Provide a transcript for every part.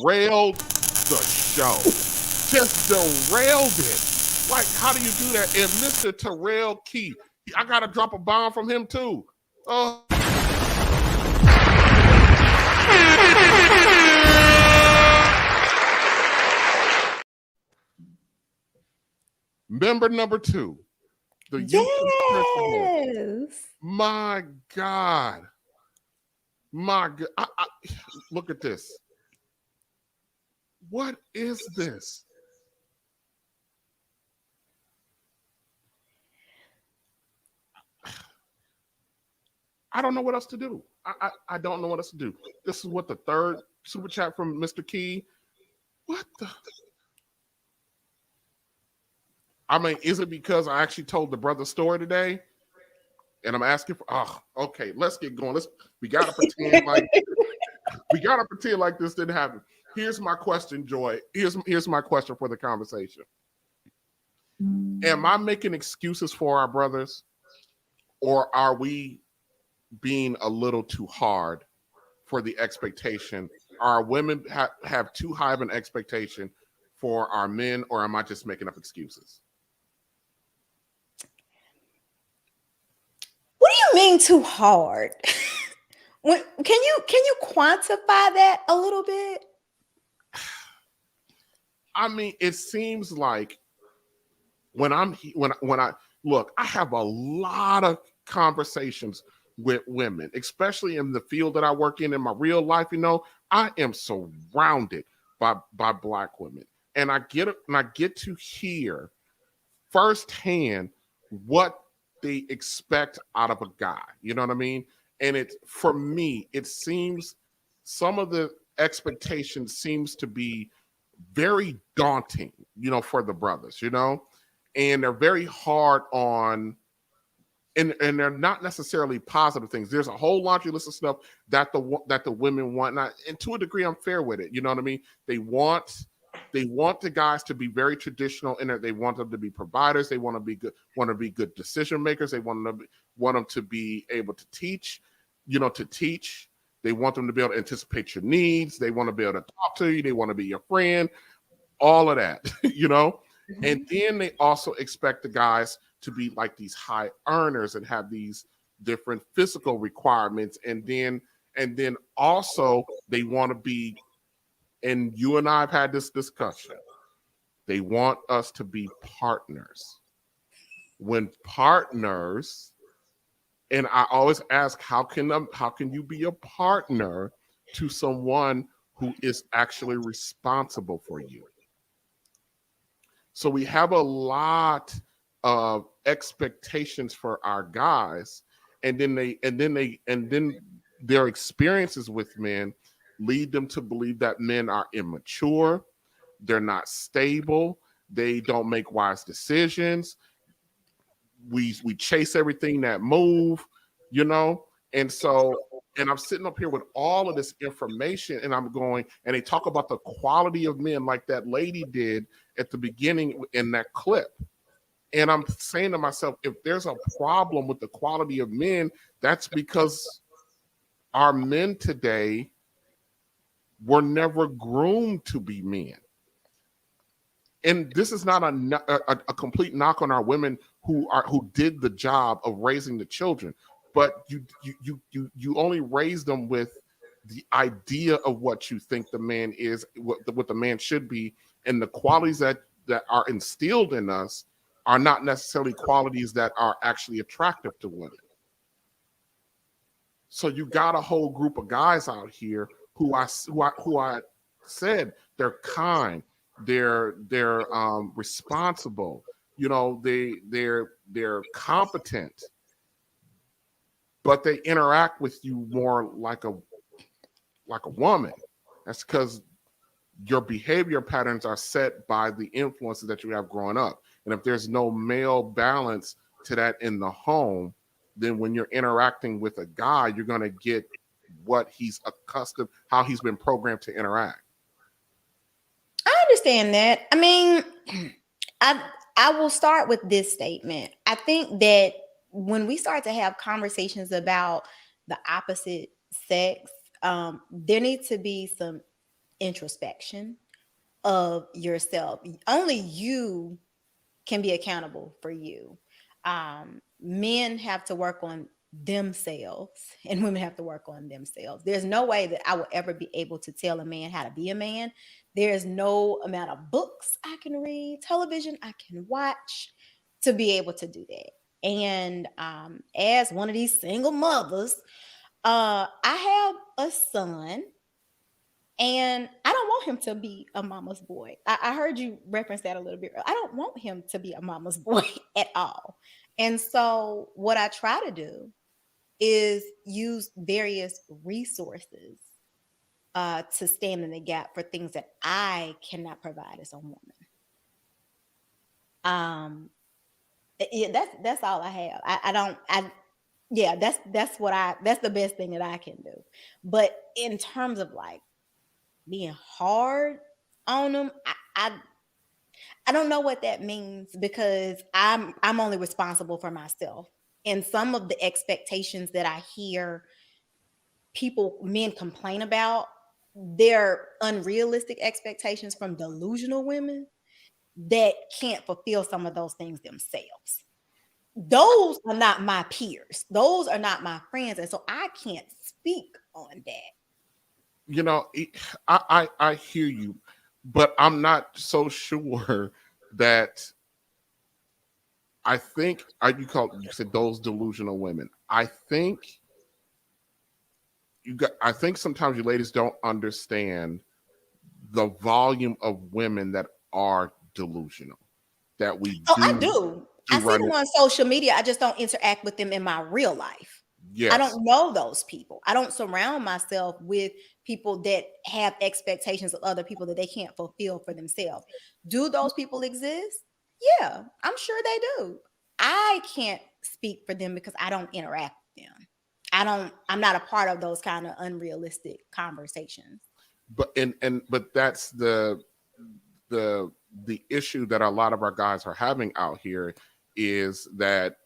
derailed the show. Just derailed it. Like, how do you do that? And Mr. Terrell Key, I got to drop a bomb from him too. Member number 2, the youth principal. My God. Look at this. What is this? I don't know what else to do. I don't know what else to do. This is what, the third super chat from Mr. Key. What the? I mean, is it because I actually told the brother story today? And I'm asking for, okay, let's get going. We gotta pretend like this didn't happen. Here's my question, Joy. Here's my question for the conversation. Am I making excuses for our brothers, or are we being a little too hard for the expectation? Are women have too high of an expectation for our men, or am I just making up excuses? What do you mean too hard? Can you quantify that a little bit? I mean, it seems like when I look, I have a lot of conversations with women, especially in the field that I work in my real life. I am surrounded by Black women, and I get to hear firsthand what they expect out of a guy. You know what I mean? And for me, it seems some of the expectations seems to be very daunting, for the brothers, and they're very hard on, and they're not necessarily positive things. There's a whole laundry list of stuff that the women want, and to a degree, I'm fair with it. You know what I mean? They want the guys to be very traditional in it. They want them to be providers. They want to be good decision makers. They want them to be able to teach, to teach. They want them to be able to anticipate your needs. They want to be able to talk to you. They want to be your friend, all of that, Mm-hmm. And then they also expect the guys to be like these high earners and have these different physical requirements. And then also they want to be, and you and I have had this discussion, they want us to be partners. When partners, and I always ask, how can you be a partner to someone who is actually responsible for you? So we have a lot of expectations for our guys, and then their experiences with men lead them to believe that men are immature, they're not stable, they don't make wise decisions. We chase everything that move, and I'm sitting up here with all of this information, and I'm going, and they talk about the quality of men like that lady did at the beginning in that clip. And I'm saying to myself, if there's a problem with the quality of men, that's because our men today were never groomed to be men. And this is not a complete knock on our women who did the job of raising the children, but you only raise them with the idea of what you think the man is, what the man should be, and the qualities that are instilled in us are not necessarily qualities that are actually attractive to women. So you got a whole group of guys out here who I said they're kind, they're responsible, they're competent, but they interact with you more like a woman. That's because your behavior patterns are set by the influences that you have growing up. And if there's no male balance to that in the home, then when you're interacting with a guy, you're going to get what he's accustomed, how he's been programmed to interact. I understand that. I mean, I will start with this statement. I think that when we start to have conversations about the opposite sex, there needs to be some introspection of yourself. Only you can be accountable for you. Men have to work on themselves and women have to work on themselves. There's no way that I will ever be able to tell a man how to be a man. There's no amount of books I can read, television I can watch to be able to do that. And as one of these single mothers, I have a son and I don't want him to be a mama's boy. I heard you reference that a little bit. I don't want him to be a mama's boy at all. And so what I try to do is use various resources to stand in the gap for things that I cannot provide as a woman. Yeah, that's all I have. That's the best thing that I can do. But in terms of like being hard on them, I don't know what that means because I'm only responsible for myself. And some of the expectations that I hear men complain about, they're unrealistic expectations from delusional women that can't fulfill some of those things themselves. Those are not my peers. Those are not my friends. And so I can't speak on that. You know, I hear you, but I'm not so sure that I think you said those delusional women. I think sometimes you ladies don't understand the volume of women that are delusional that we do. I do. I see them on social media. I just don't interact with them in my real life. Yes. I don't know those people. I don't surround myself with people that have expectations of other people that they can't fulfill for themselves. Do those people exist? Yeah, I'm sure they do. I can't speak for them because I don't interact with them. I'm not a part of those kind of unrealistic conversations. But but that's the issue that a lot of our guys are having out here is that,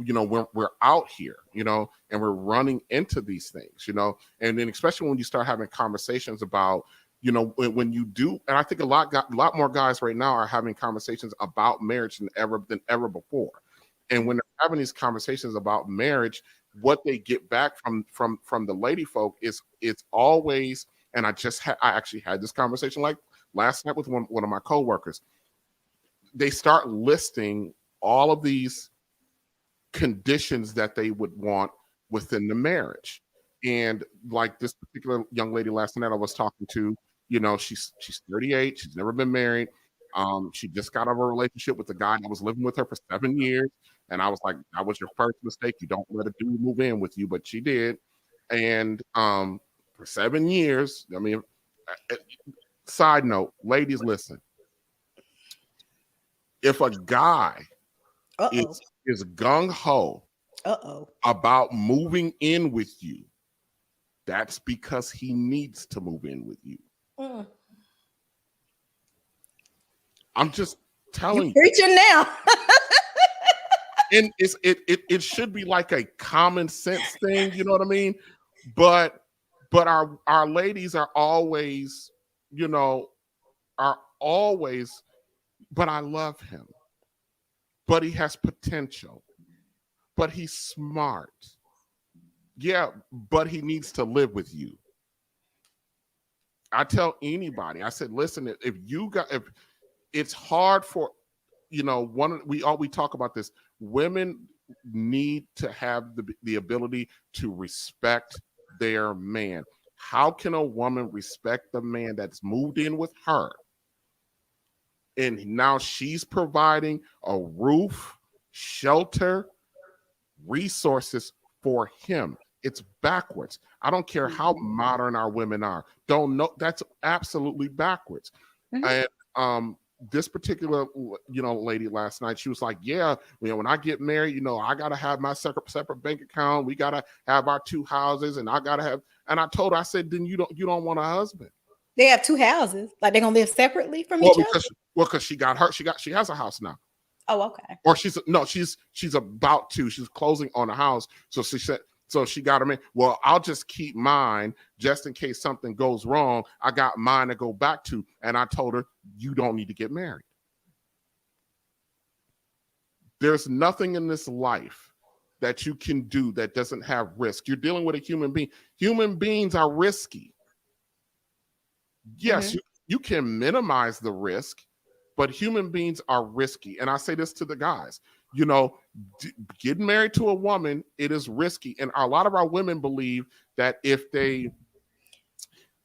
you know, we're out here, you know, and we're running into these things, you know, and then especially when you start having conversations about, you know, when you do, and I think a lot more guys right now are having conversations about marriage than ever before. And when they're having these conversations about marriage, what they get back from the lady folk is it's always, and I actually had this conversation like last night with one of my coworkers. They start listing all of these conditions that they would want within the marriage. And like this particular young lady last night I was talking to, you know, she's 38, she's never been married. She just got out of a relationship with a guy that was living with her for 7 years. And I was like, that was your first mistake. You don't let a dude move in with you, but she did. And for 7 years, I mean, side note, ladies, listen. If a guy is gung-ho about moving in with you, that's because he needs to move in with you. I'm just telling you. Preaching now. And it should be like a common sense thing, you know what I mean? But our ladies are always, you know, but I love him. But he has potential. But he's smart. Yeah, but he needs to live with you. I tell anybody, I said, listen, if it's hard for, you know, we talk about this. Women need to have the ability to respect their man. How can a woman respect the man that's moved in with her? And now she's providing a roof, shelter, resources for him. It's backwards. I don't care how modern our women are. Don't know. That's absolutely backwards. Mm-hmm. And this particular, you know, lady last night, she was like, yeah, you know, when I get married, you know, I got to have my separate bank account. We got to have our 2 houses and I got to have, and I told her, I said, then you don't want a husband. They have 2 houses. Like they're going to live separately from each other? Because she has a house now. Oh, okay. Or she's about to. She's closing on a house. So she said, So she got him in. Well, I'll just keep mine just in case something goes wrong. I got mine to go back to. And I told her, you don't need to get married. There's nothing in this life that you can do that doesn't have risk. You're dealing with a human being. Human beings are risky. Yes, you can minimize the risk, but human beings are risky. And I say this to the guys, you know, getting married to a woman, it is risky. And a lot of our women believe that I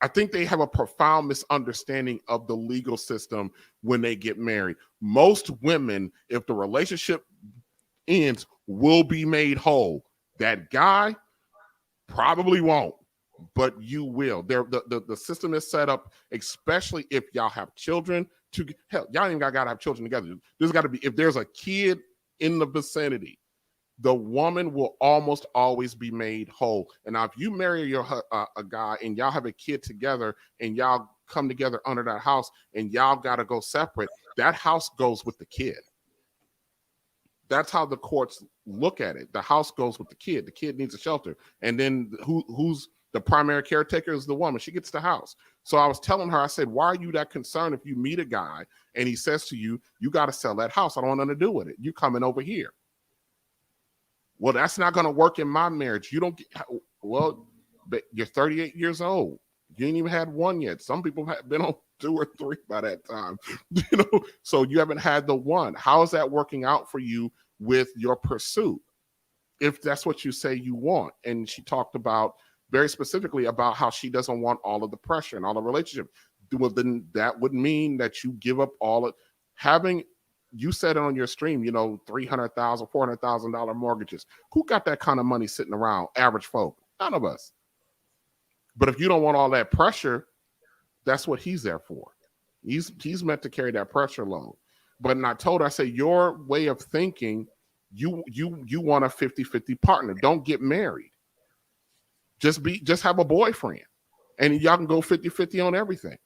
think they have a profound misunderstanding of the legal system when they get married. Most women, if the relationship ends, will be made whole. That guy probably won't, but you will. The system is set up, especially if y'all have children. Hell, y'all ain't gotta have children together. There's got to be, if there's a kid in the vicinity, the woman will almost always be made whole. And now if you marry a guy and y'all have a kid together and y'all come together under that house and y'all got to go separate, that house goes with the kid. That's how the courts look at it. The house goes with the kid. The kid needs a shelter. And then who's the primary caretaker is the woman. She gets the house. So I was telling her, I said, why are you that concerned if you meet a guy and he says to you, you got to sell that house. I don't want nothing to do with it. You coming over here. Well, that's not going to work in my marriage. You don't get, well, but you're 38 years old. You ain't even had one yet. Some people have been on 2 or 3 by that time, you know, so you haven't had the one. How is that working out for you with your pursuit? If that's what you say you want. And she talked about very specifically about how she doesn't want all of the pressure and all the relationship. Well, then that would mean that you give up all of having. You said it on your stream, you know, $300,000, $400,000 mortgages. Who got that kind of money sitting around? Average folk. None of us. But if you don't want all that pressure, that's what he's there for. He's meant to carry that pressure load. But I told her, I said, your way of thinking, you want a 50-50 partner. Don't get married. Just have a boyfriend. And y'all can go 50-50 on everything.